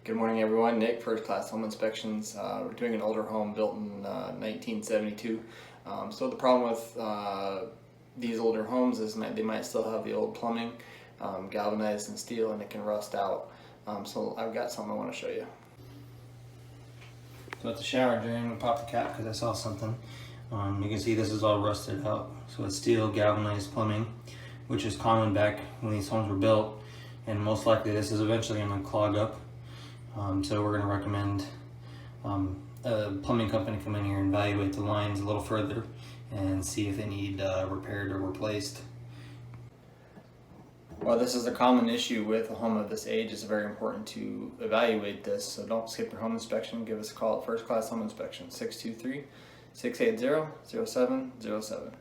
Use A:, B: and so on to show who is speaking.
A: Good morning everyone, Nick, First Class Home Inspections. We're doing an older home built in 1972. So the problem with these older homes is they might still have the old plumbing, galvanized and steel, and it can rust out. So I've got something I want to show you.
B: So at the shower drain, we popped the cap because I saw something. You can see this is all rusted out. So it's steel galvanized plumbing, which is common back when these homes were built, and most likely this is eventually going to clog up. So we're going to recommend a plumbing company come in here and evaluate the lines a little further and see if they need repaired or replaced.
A: While this is a common issue with a home of this age, it's very important to evaluate this. So don't skip your home inspection. Give us a call at First Class Home Inspection, 623-680-0707.